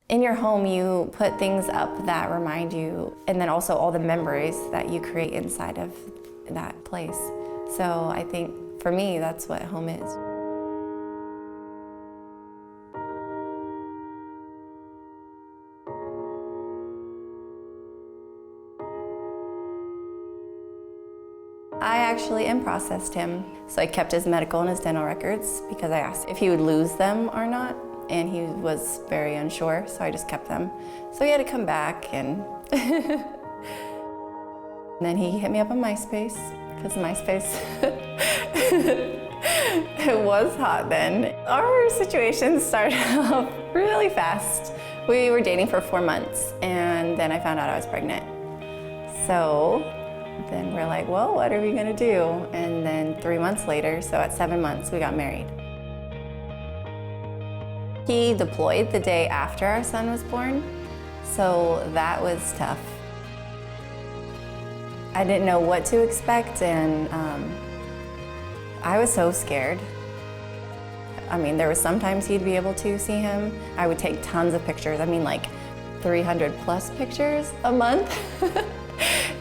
In your home, you put things up that remind you, and then also all the memories that you create inside of that place. So I think for me, that's what home is. I actually in-processed him. So I kept his medical and his dental records because I asked if he would lose them or not, and he was very unsure, so I just kept them. So he had to come back, and and then he hit me up on MySpace, because MySpace, it was hot then. Our situation started off really fast. We were dating for 4 months, and then I found out I was pregnant. So then we're like, well, what are we gonna do? And then 3 months later, so at 7 months, we got married. He deployed the day after our son was born, so that was tough. I didn't know what to expect, and I was so scared. I mean, there was sometimes he'd be able to see him. I would take tons of pictures, I mean like 300 plus pictures a month.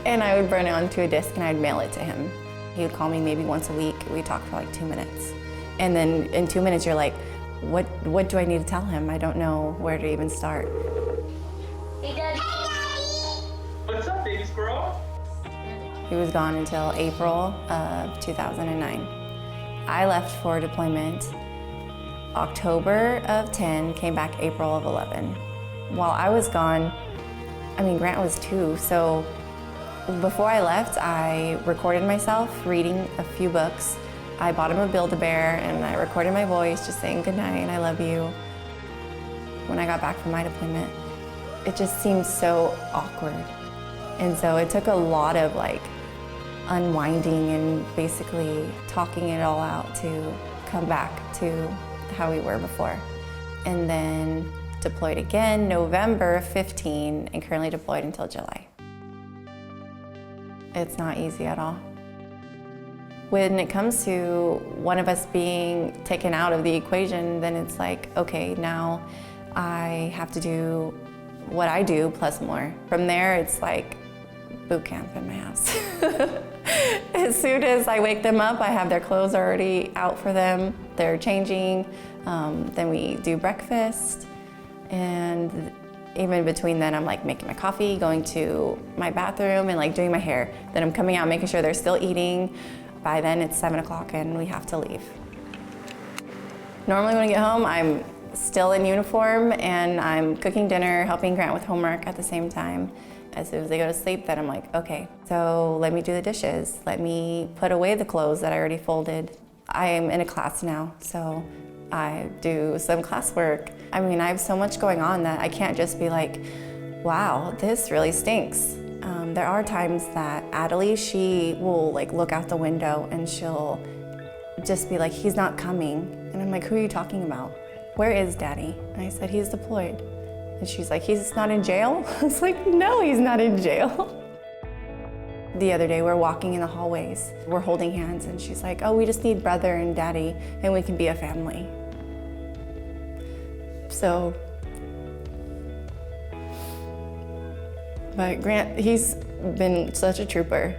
And I would burn it onto a disc and I'd mail it to him. He would call me maybe once a week. We'd talk for like 2 minutes. And then in 2 minutes, you're like, what do I need to tell him? I don't know where to even start. Hey, Daddy. What's up, baby squirrel? He was gone until April of 2009. I left for deployment October of 10, came back April of 11. While I was gone, I mean, Grant was 2, so before I left, I recorded myself reading a few books. I bought him a Build-A-Bear, and I recorded my voice just saying goodnight and I love you. When I got back from my deployment, it just seemed so awkward. And so it took a lot of like unwinding and basically talking it all out to come back to how we were before. And then deployed again November 15, and currently deployed until July. It's not easy at all. When it comes to one of us being taken out of the equation, then it's like, okay, now I have to do what I do plus more. From there, it's like boot camp in my house. As soon as I wake them up, I have their clothes already out for them. They're changing, then we do breakfast, and even between then, I'm like making my coffee, going to my bathroom, and like doing my hair. Then I'm coming out, making sure they're still eating. By then, it's 7 o'clock and we have to leave. Normally when I get home, I'm still in uniform and I'm cooking dinner, helping Grant with homework at the same time. As soon as they go to sleep, then I'm like, okay, so let me do the dishes. Let me put away the clothes that I already folded. I am in a class now, so I do some classwork. I mean, I have so much going on that I can't just be like, wow, this really stinks. There are times that Adelie, she will like look out the window and she'll just be like, he's not coming. And I'm like, who are you talking about? Where is Daddy? And I said, he's deployed. And she's like, he's not in jail? I was like, no, he's not in jail. The other day, we're walking in the hallways. We're holding hands, and she's like, oh, we just need brother and Daddy, and we can be a family. So, but Grant, he's been such a trooper.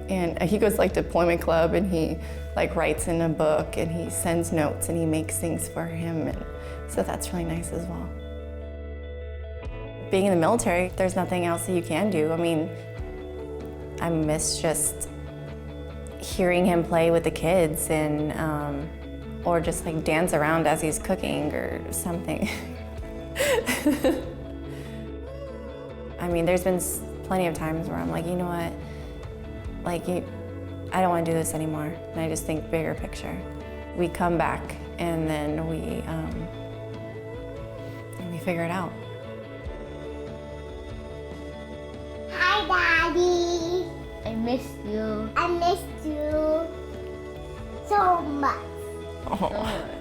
And he goes like deployment club, and he like writes in a book, and he sends notes, and he makes things for him. And so that's really nice as well. Being in the military, there's nothing else that you can do. I mean, I miss just hearing him play with the kids, and or just like dance around as he's cooking or something. I mean, there's been plenty of times where I'm like, you know what, like, I don't want to do this anymore, and I just think bigger picture. We come back, and then we figure it out. Hi, Daddy. I missed you. I missed you so much. Oh. So much.